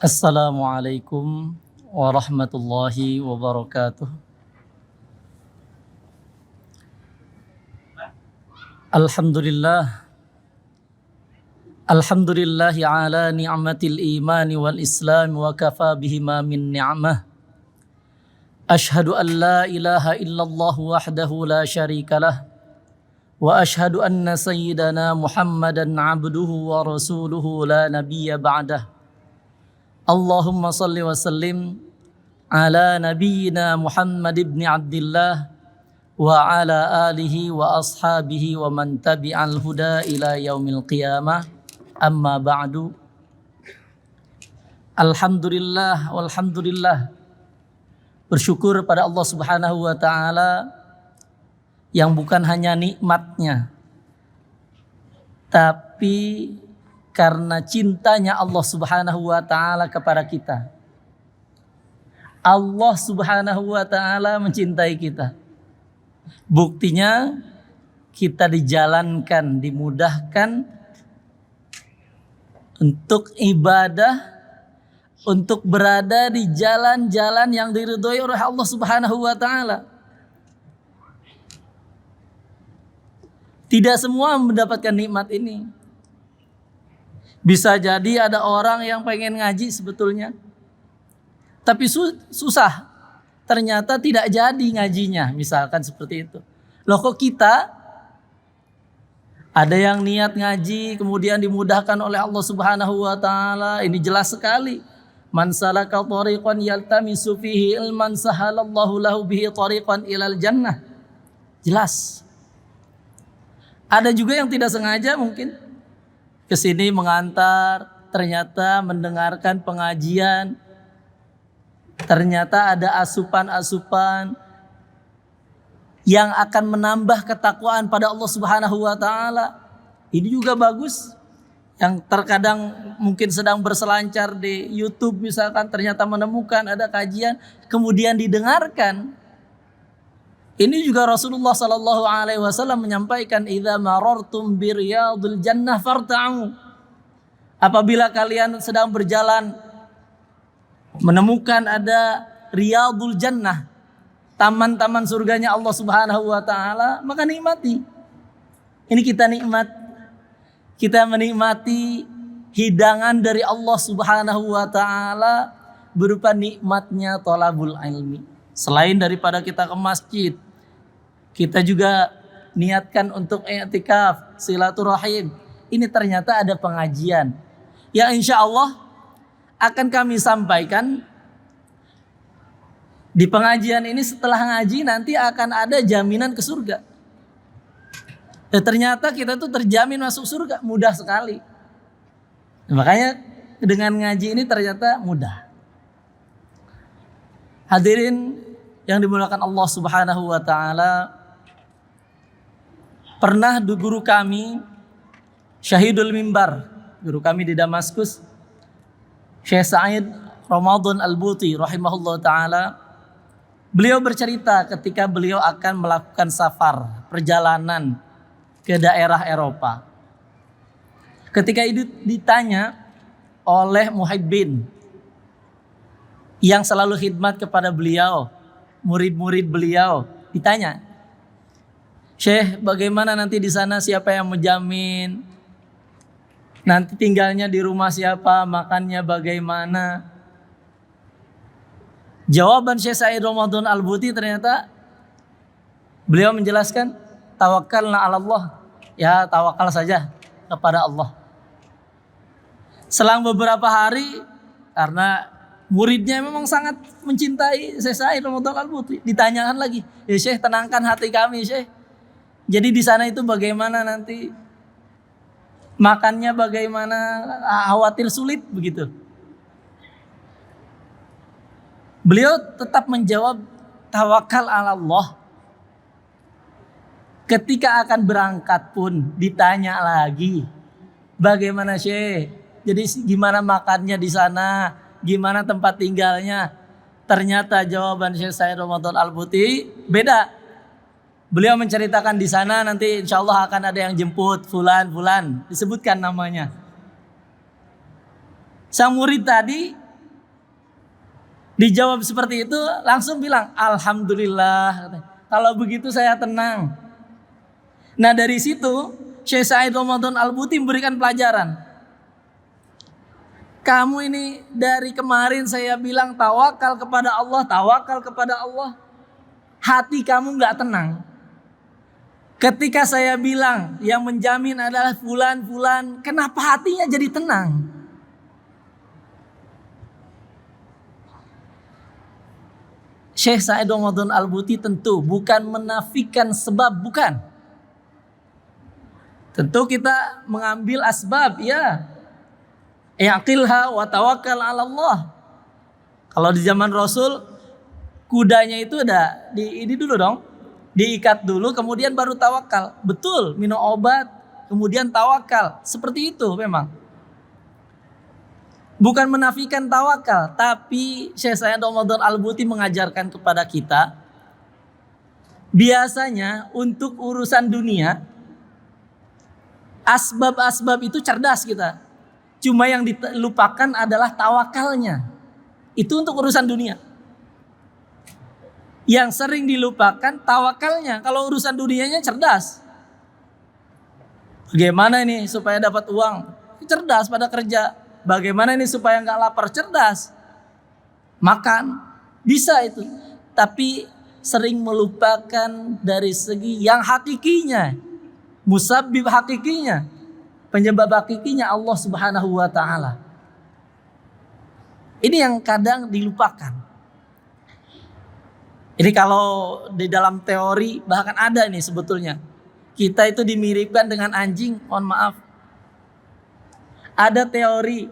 Assalamualaikum warahmatullahi wabarakatuh. Alhamdulillah. Alhamdulillahi ala ni'matil imani wal islam wa kafa bihima min ni'mah. Ashhadu an la ilaha illallah wahdahu la syarika lah. Wa ashhadu anna sayyidana Muhammadan abduhu wa rasuluhu la nabiyya ba'dah. Allahumma salli wa sallim ala nabiyyina Muhammad ibn Abdillah wa ala alihi wa ashabihi wa man tabi'al huda ila yaumil qiyamah. Amma ba'du. Alhamdulillah walhamdulillah. Bersyukur pada Allah Subhanahu wa taala yang bukan hanya nikmatnya, tapi karena cintanya Allah Subhanahu wa taala kepada kita. Allah Subhanahu wa taala mencintai kita. Buktinya kita dijalankan, dimudahkan untuk ibadah, untuk berada di jalan-jalan yang diridhoi oleh Allah Subhanahu wa taala. Tidak semua mendapatkan nikmat ini. Bisa jadi ada orang yang pengen ngaji sebetulnya, tapi susah. Ternyata tidak jadi ngajinya, misalkan seperti itu. Loh, kok kita ada yang niat ngaji kemudian dimudahkan oleh Allah Subhanahu wa taala? Ini jelas sekali. Man salaka thariqan yaltamisu fihi ilman sahalallahu lahu bihi thariqan ilal jannah. Jelas. Ada juga yang tidak sengaja mungkin ke sini mengantar, ternyata mendengarkan pengajian, ternyata ada asupan-asupan yang akan menambah ketakwaan pada Allah Subhanahu wa taala. Ini juga bagus. Yang terkadang mungkin sedang berselancar di YouTube misalkan, ternyata menemukan ada kajian kemudian didengarkan. Ini juga Rasulullah sallallahu alaihi wasallam menyampaikan, idza marartum biriyadil jannah farta'u. Apabila kalian sedang berjalan menemukan ada riyadul jannah, taman-taman surganya Allah Subhanahu wa taala, maka nikmati. Ini kita nikmat. Kita menikmati hidangan dari Allah Subhanahu wa taala berupa nikmatnya thalabul ilmi. Selain daripada kita ke masjid, kita juga niatkan untuk i'tikaf, silaturahim. Ini ternyata ada pengajian yang insya Allah akan kami sampaikan. Di pengajian ini setelah ngaji nanti akan ada jaminan ke surga. Ternyata kita tuh terjamin masuk surga, mudah sekali. Makanya dengan ngaji ini ternyata mudah. Hadirin yang dimuliakan Allah Subhanahu wa taala, pernah guru kami Syahidul Mimbar, guru kami di Damaskus, Syekh Sa'id Ramadan Al-Buti rahimahullah taala, beliau bercerita ketika beliau akan melakukan safar, perjalanan ke daerah Eropa. Ketika itu ditanya oleh muhibbin yang selalu khidmat kepada beliau, murid-murid beliau, ditanya, Syekh, bagaimana nanti di sana, siapa yang menjamin? Nanti tinggalnya di rumah siapa? Makannya bagaimana? Jawaban Syekh Sa'id Ramadan Al-Buti ternyata beliau menjelaskan, tawakkalna 'ala Allah. Ya, tawakal saja kepada Allah. Selang beberapa hari, karena muridnya memang sangat mencintai Syekh Sa'id Ramadan Al-Buti, ditanyakan lagi, ya Syekh, tenangkan hati kami Syekh. Jadi di sana itu bagaimana nanti? Makannya bagaimana? Khawatir sulit begitu. Beliau tetap menjawab, tawakal 'ala Allah. Ketika akan berangkat pun ditanya lagi, bagaimana Syekh? Jadi gimana makannya di sana? Gimana tempat tinggalnya? Ternyata jawaban Syekh Sa'id Ramadan Al-Buti beda. Beliau menceritakan di sana nanti insya Allah akan ada yang jemput fulan, disebutkan namanya. Sang murid tadi Dijawab seperti itu langsung bilang alhamdulillah. Kalau begitu saya tenang. Nah dari situ Syekh Said Ramadan Al-Buti memberikan pelajaran. Kamu ini dari kemarin saya bilang tawakal kepada Allah, tawakal kepada Allah. Hati kamu gak tenang. Ketika saya bilang yang menjamin adalah fulan, kenapa hatinya jadi tenang? Syekh Said Ramadan Al-Buti tentu bukan menafikan sebab, bukan. Tentu kita mengambil asbab, ya. Yaqilha wa tawakkal 'ala Allah. Kalau di zaman Rasul kudanya itu udah ini dulu dong, diikat dulu kemudian baru tawakal. Betul, minum obat kemudian tawakal. Seperti itu memang. Bukan menafikan tawakal, tapi Syekh Said Ramadan Al-Buti mengajarkan kepada kita biasanya untuk urusan dunia asbab-asbab itu cerdas kita. Cuma yang dilupakan adalah tawakalnya. Itu untuk urusan dunia. Yang sering dilupakan tawakalnya. Kalau urusan dunianya cerdas. Bagaimana ini supaya dapat uang? Cerdas pada kerja. Bagaimana ini supaya nggak lapar? Cerdas. Makan. Bisa itu. Tapi sering melupakan dari segi yang hakikinya. Musabbib hakikinya. Penyebab hakikinya Allah Subhanahu wa ta'ala. Ini yang kadang dilupakan. Ini kalau di dalam teori bahkan ada nih sebetulnya. Kita itu dimiripkan dengan anjing, mohon maaf. Ada teori.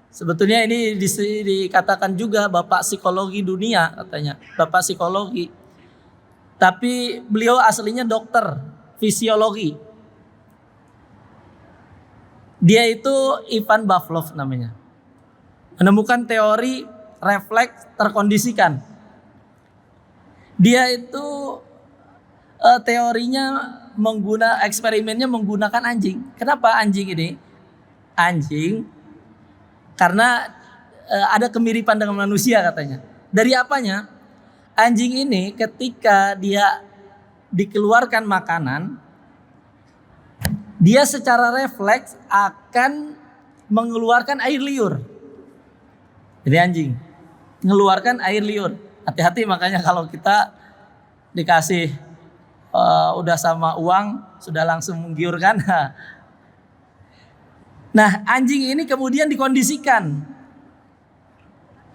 Sebetulnya ini dikatakan juga Bapak Psikologi Dunia katanya. Bapak Psikologi. Tapi beliau aslinya dokter fisiologi. Dia itu Ivan Pavlov namanya. Menemukan teori refleks terkondisikan. Dia itu teorinya eksperimennya menggunakan anjing. Kenapa anjing ini? Anjing karena ada kemiripan dengan manusia katanya. Dari apanya? Anjing ini ketika dia dikeluarkan makanan, dia secara refleks akan mengeluarkan air liur. Jadi anjing mengeluarkan air liur. Hati-hati makanya kalau kita dikasih udah sama uang sudah langsung menggiurkan. Nah anjing ini kemudian dikondisikan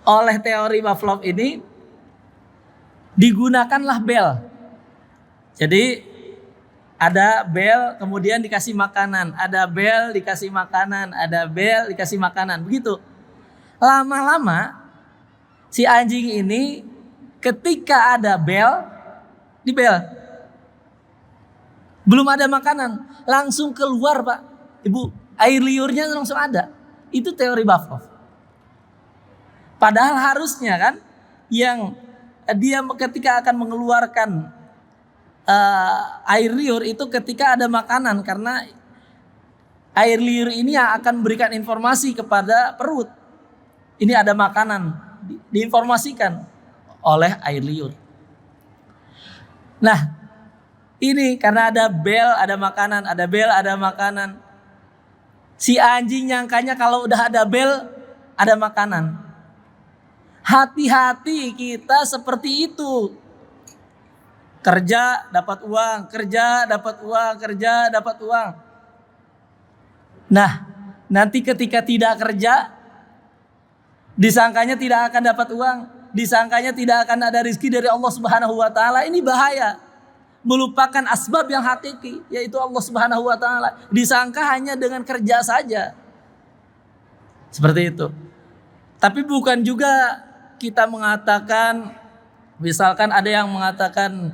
oleh teori Pavlov ini, digunakanlah bel. Jadi ada bel kemudian dikasih makanan, ada bel dikasih makanan, ada bel dikasih makanan, begitu. Lama-lama si anjing ini ketika ada bel, di bel. Belum ada makanan, langsung keluar Pak, Ibu, air liurnya langsung ada. Itu teori Pavlov. Padahal harusnya kan yang dia ketika akan mengeluarkan air liur itu ketika ada makanan, karena air liur ini yang akan memberikan informasi kepada perut. Ini ada makanan, diinformasikan oleh air liur. Nah, ini karena ada bel, ada makanan, ada bel, ada makanan. Si anjing nyangkanya kalau udah ada bel, ada makanan. Hati-hati kita seperti itu. Kerja dapat uang, kerja dapat uang, kerja dapat uang. Nah, nanti ketika tidak kerja, disangkanya tidak akan dapat uang, disangkanya tidak akan ada rezeki dari Allah Subhanahu wa ta'ala. Ini bahaya. Melupakan asbab yang hakiki, yaitu Allah Subhanahu wa ta'ala. Disangka hanya dengan kerja saja. Seperti itu. Tapi bukan juga kita mengatakan, misalkan ada yang mengatakan,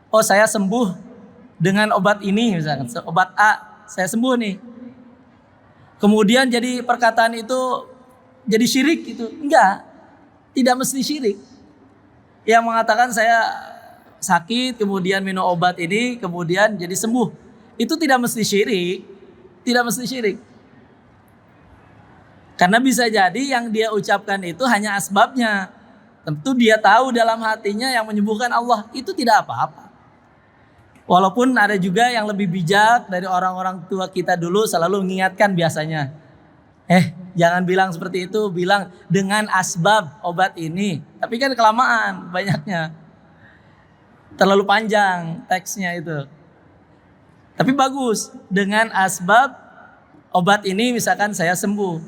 oh saya sembuh dengan obat ini, misalkan obat A, saya sembuh nih. Kemudian jadi perkataan itu jadi syirik gitu. Enggak, tidak mesti syirik. Yang mengatakan saya sakit, kemudian minum obat ini, kemudian jadi sembuh. Itu tidak mesti syirik. Tidak mesti syirik. Karena bisa jadi yang dia ucapkan itu hanya asbabnya. Tentu dia tahu dalam hatinya yang menyembuhkan Allah, itu tidak apa-apa. Walaupun ada juga yang lebih bijak dari orang-orang tua kita dulu selalu mengingatkan biasanya. Jangan bilang seperti itu, bilang dengan asbab obat ini. Tapi kan kelamaan banyaknya. Terlalu panjang teksnya itu. Tapi bagus, dengan asbab obat ini misalkan saya sembuh.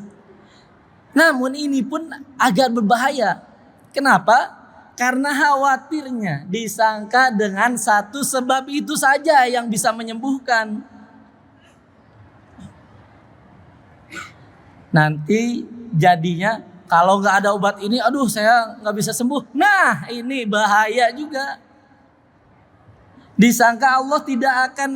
Namun ini pun agak berbahaya. Kenapa? Karena khawatirnya disangka dengan satu sebab itu saja yang bisa menyembuhkan. Nanti jadinya kalau nggak ada obat ini, aduh saya nggak bisa sembuh. Nah ini bahaya juga. Disangka Allah tidak akan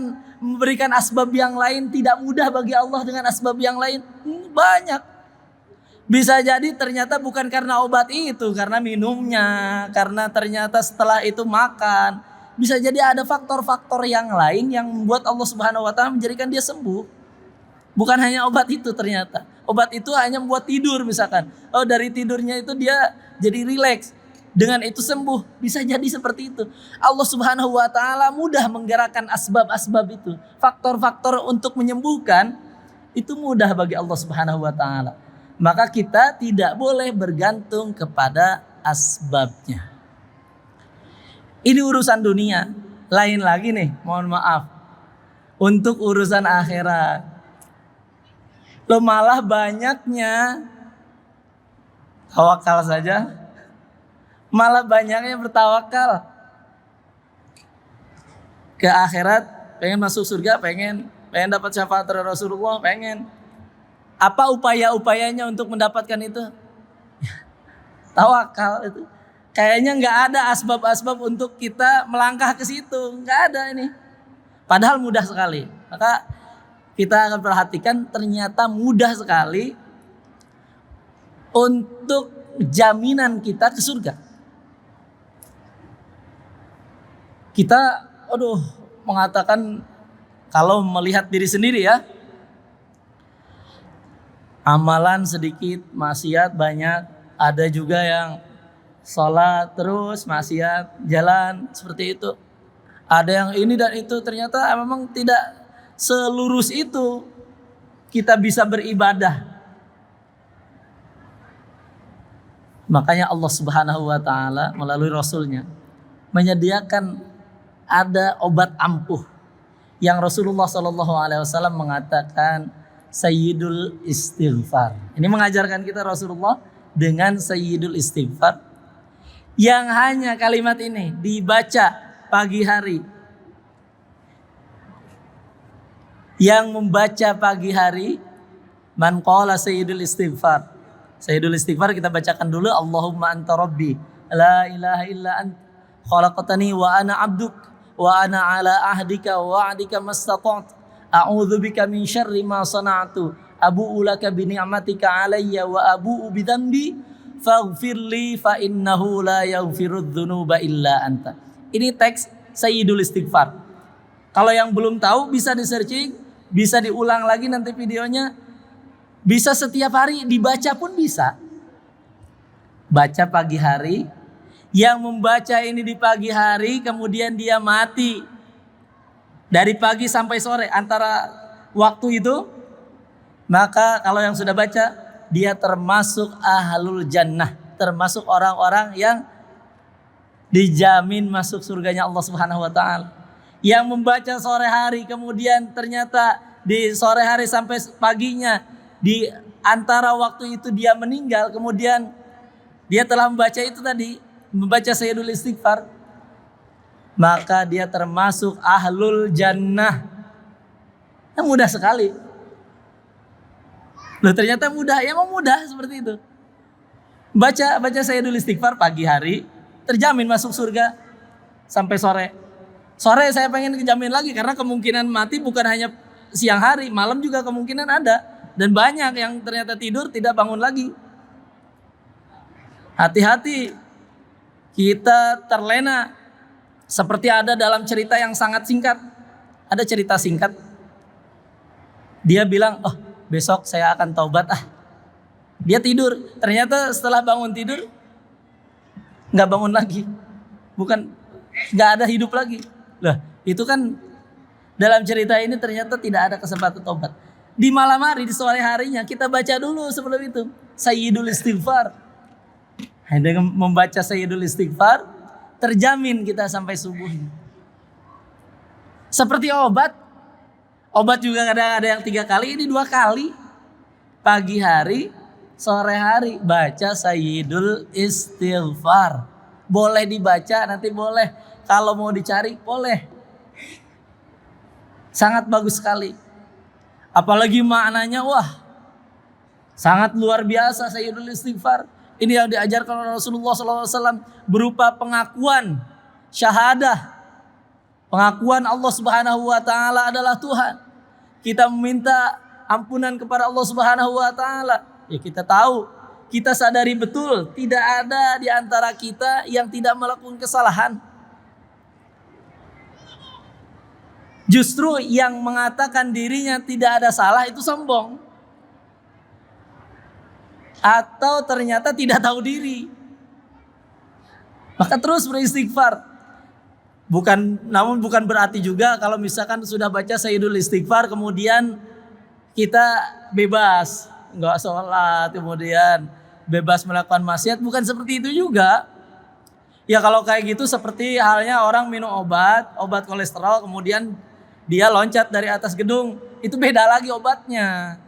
memberikan asbab yang lain, tidak mudah bagi Allah dengan asbab yang lain. Banyak. Bisa jadi ternyata bukan karena obat itu, karena minumnya, karena ternyata setelah itu makan. Bisa jadi ada faktor-faktor yang lain yang membuat Allah Subhanahu wa taala menjadikan dia sembuh. Bukan hanya obat itu ternyata. Obat itu hanya membuat tidur misalkan. Oh dari tidurnya itu dia jadi rileks. Dengan itu sembuh. Bisa jadi seperti itu. Allah Subhanahu wa taala mudah menggerakkan asbab-asbab itu. Faktor-faktor untuk menyembuhkan itu mudah bagi Allah Subhanahu wa taala. Maka kita tidak boleh bergantung kepada asbabnya. Ini urusan dunia. Lain lagi nih, mohon maaf. Untuk urusan akhirat. Lo malah banyaknya tawakal saja. Malah banyaknya bertawakal. Ke akhirat, pengen masuk surga, pengen dapat syafaat dari Rasulullah, pengen. Apa upaya-upayanya untuk mendapatkan itu? Tawakal itu. Kayaknya nggak ada asbab-asbab untuk kita melangkah ke situ, nggak ada ini. Padahal mudah sekali. Maka kita akan perhatikan ternyata mudah sekali untuk jaminan kita ke surga. Kita, mengatakan kalau melihat diri sendiri ya. Amalan sedikit, maksiat banyak. Ada juga yang sholat terus, maksiat, jalan seperti itu. Ada yang ini dan itu, ternyata memang tidak selurus itu kita bisa beribadah. Makanya Allah Subhanahu wa taala melalui Rasulnya menyediakan ada obat ampuh yang Rasulullah SAW mengatakan Sayyidul Istighfar. Ini mengajarkan kita Rasulullah dengan Sayyidul Istighfar yang hanya kalimat ini dibaca pagi hari. Yang membaca pagi hari man qala Sayyidul Istighfar. Sayyidul Istighfar kita bacakan dulu, Allahumma anta rabbi la ilaha illa anta khalaqtani wa ana abduk wa ana ala ahdika wa wa'dika mastata'tu a'udzubika min syarri ma sana'tu abu'u laka bi ni'matika 'alayya wa abu'u bi dzambi faghfirli fa innahu la yaghfirudz dzunuba illa anta. Ini teks Sayyidul Istighfar. Kalau yang belum tahu bisa di-searching, bisa diulang lagi nanti videonya. Bisa setiap hari dibaca pun bisa. Baca pagi hari. Yang membaca ini di pagi hari kemudian dia mati. Dari pagi sampai sore antara waktu itu, maka kalau yang sudah baca dia termasuk ahlul jannah, termasuk orang-orang yang dijamin masuk surganya Allah Subhanahu wa taala. Yang membaca sore hari kemudian ternyata di sore hari sampai paginya di antara waktu itu dia meninggal, kemudian dia telah membaca itu tadi, membaca Sayyidul Istighfar, maka dia termasuk ahlul jannah. Mudah sekali. Loh ternyata mudah, ya mau mudah seperti itu. Baca Sayyidul Istighfar pagi hari, terjamin masuk surga sampai sore. Sore saya pengen kejamin lagi karena kemungkinan mati bukan hanya siang hari, malam juga kemungkinan ada. Dan banyak yang ternyata tidur tidak bangun lagi. Hati-hati, kita terlena. Seperti ada dalam cerita yang sangat singkat. Ada cerita singkat. Dia bilang, besok saya akan taubat. Dia tidur. Ternyata setelah bangun tidur, nggak bangun lagi, bukan nggak ada hidup lagi. Lah itu kan dalam cerita ini ternyata tidak ada kesempatan tobat. Di malam hari, di sore harinya kita baca dulu sebelum itu Sayyidul Istighfar. Dengan membaca Sayyidul Istighfar terjamin kita sampai subuh. Seperti obat juga kadang ada yang 3 kali, ini 2 kali. Pagi hari, sore hari baca Sayyidul Istighfar. Boleh dibaca, nanti boleh. Kalau mau dicari boleh. Sangat bagus sekali. Apalagi maknanya, wah, sangat luar biasa Sayyidul Istighfar. Ini yang diajarkan oleh Rasulullah SAW berupa pengakuan syahadah. Pengakuan Allah Subhanahu wa taala adalah Tuhan. Kita meminta ampunan kepada Allah Subhanahu wa taala. Ya kita tahu, kita sadari betul tidak ada di antara kita yang tidak melakukan kesalahan. Justru yang mengatakan dirinya tidak ada salah itu sombong. Atau ternyata tidak tahu diri. Maka terus beristighfar. Namun bukan berarti juga kalau misalkan sudah baca Sayyidul Istighfar kemudian kita bebas, enggak sholat, kemudian bebas melakukan maksiat, bukan seperti itu juga. Ya kalau kayak gitu seperti halnya orang minum obat kolesterol kemudian dia loncat dari atas gedung, itu beda lagi obatnya.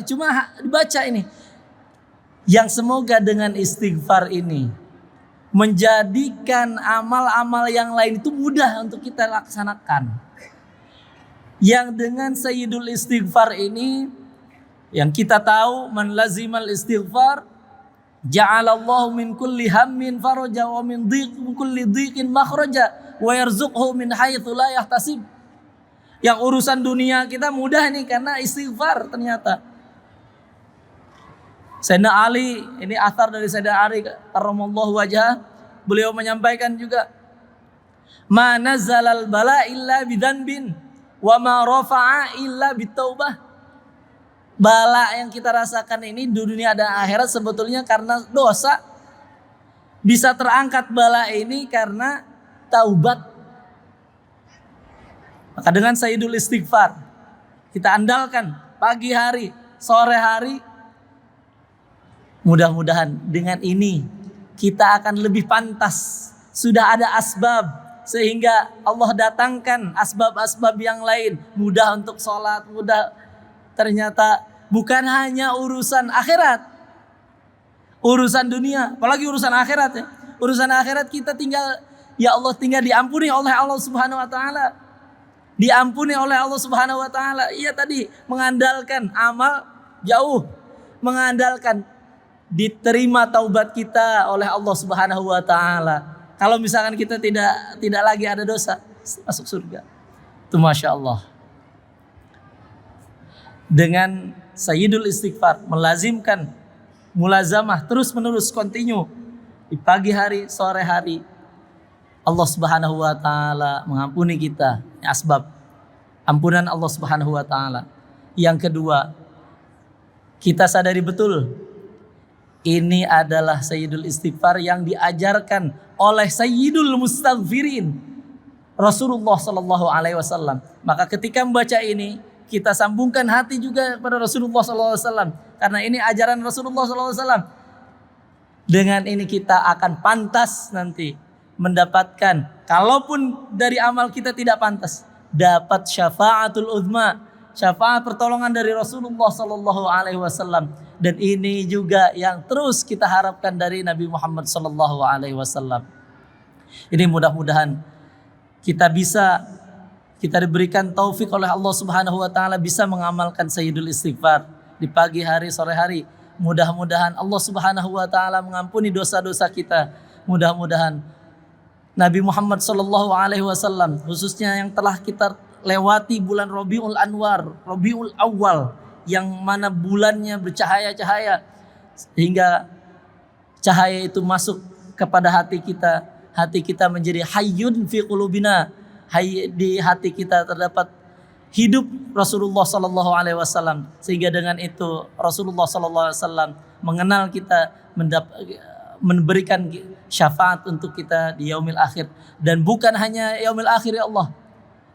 Cuma dibaca ini. Yang semoga dengan istighfar ini menjadikan amal-amal yang lain itu mudah untuk kita laksanakan. Yang dengan Sayyidul Istighfar ini, yang kita tahu, man lazimal istighfar ja'alallahu min kulli hammin faraja wa min kulli dhiqin makhraja wa yarzuqhu min haitsu la yahtasib. Yang urusan dunia kita mudah nih karena istighfar ternyata. Sayyidina Ali, ini athar dari Sayyidina Ali karramallahu wajhah, beliau menyampaikan juga, ma nazzalal bala illa bidzanbin wa ma rafa'a illa bitaubah. Bala yang kita rasakan ini di dunia dan akhirat sebetulnya karena dosa. Bisa terangkat bala ini karena taubat. Maka dengan Sayyidul Istighfar kita andalkan pagi hari, sore hari. Mudah-mudahan dengan ini kita akan lebih pantas. Sudah ada asbab sehingga Allah datangkan asbab-asbab yang lain. Mudah untuk sholat, mudah. Ternyata bukan hanya urusan akhirat, urusan dunia, apalagi urusan akhirat ya. Urusan akhirat kita tinggal, ya Allah, tinggal diampuni oleh Allah Subhanahu wa taala. Diampuni oleh Allah Subhanahu wa taala. Iya tadi mengandalkan amal jauh, mengandalkan diterima taubat kita oleh Allah Subhanahu wa taala. Kalau misalkan kita tidak lagi ada dosa, masuk surga. Itu Masya Allah. Dengan Sayyidul Istighfar melazimkan mulazamah terus menerus continue di pagi hari, sore hari, Allah Subhanahu wa taala mengampuni kita. Asbab ampunan Allah Subhanahu wa taala. Yang kedua, kita sadari betul ini adalah Sayyidul Istighfar yang diajarkan oleh Sayyidul Mustaghfirin, Rasulullah sallallahu alaihi wasallam. Maka ketika membaca ini, kita sambungkan hati juga kepada Rasulullah sallallahu alaihi wasallam karena ini ajaran Rasulullah sallallahu alaihi wasallam. Dengan ini kita akan pantas nanti mendapatkan, kalaupun dari amal kita tidak pantas, dapat syafaatul uzma, syafaat pertolongan dari Rasulullah sallallahu alaihi wasallam. Dan ini juga yang terus kita harapkan dari Nabi Muhammad sallallahu alaihi wasallam. Ini mudah-mudahan kita diberikan taufik oleh Allah Subhanahu wa taala bisa mengamalkan Sayyidul Istighfar di pagi hari, sore hari. Mudah-mudahan Allah Subhanahu wa taala mengampuni dosa-dosa kita. Mudah-mudahan Nabi Muhammad sallallahu alaihi wasallam khususnya yang telah kita lewati bulan Rabiul Anwar, Rabiul Awal, yang mana bulannya bercahaya-cahaya sehingga cahaya itu masuk kepada hati kita menjadi hayyun fi qulubina. Di hati kita terdapat hidup Rasulullah sallallahu alaihi wasallam, sehingga dengan itu Rasulullah sallallahu alaihi wasallam mengenal kita, memberikan syafaat untuk kita di yaumil akhir. Dan bukan hanya yaumil akhir ya Allah,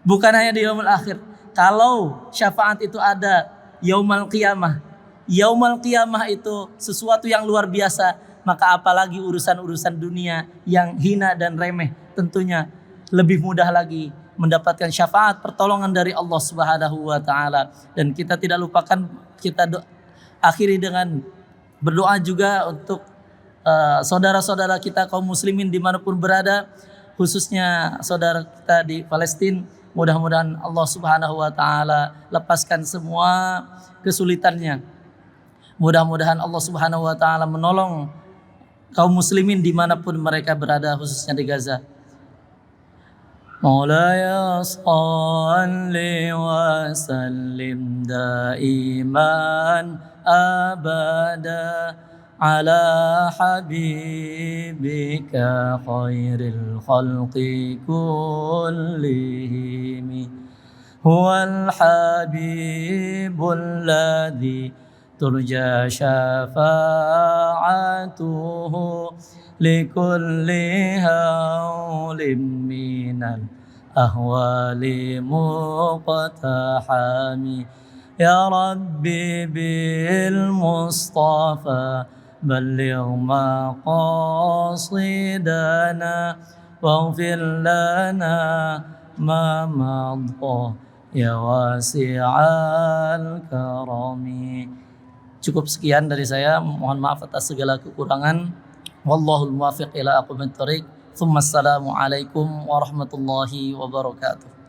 bukan hanya di yaumil akhir. Kalau syafaat itu ada yaumul qiyamah, yaumul qiyamah itu sesuatu yang luar biasa, maka apalagi urusan-urusan dunia yang hina dan remeh, tentunya lebih mudah lagi mendapatkan syafaat pertolongan dari Allah Subhanahu wa taala. Dan kita tidak lupakan, kita akhiri dengan berdoa juga untuk saudara-saudara kita kaum muslimin dimanapun berada, khususnya saudara kita di Palestina. Mudah-mudahan Allah Subhanahu wa taala lepaskan semua kesulitannya. Mudah-mudahan Allah Subhanahu wa taala menolong kaum muslimin dimanapun mereka berada, khususnya di Gaza. Maulaya salli wa sallim daiman abada ala habibika khairil khalqi kullihim huwal habibul ladzi turja syafa'atuhu likulli hawlim minal ahwali muqtahami ya Rabbi bil Mustafa balligh maqasidana waghfir lana ma madha ya wasi'al karami. Cukup sekian dari saya, mohon maaf atas segala kekurangan. Wallahul muwaffiq ila aqwamit thoriq. Assalamualaikum warahmatullahi wabarakatuh.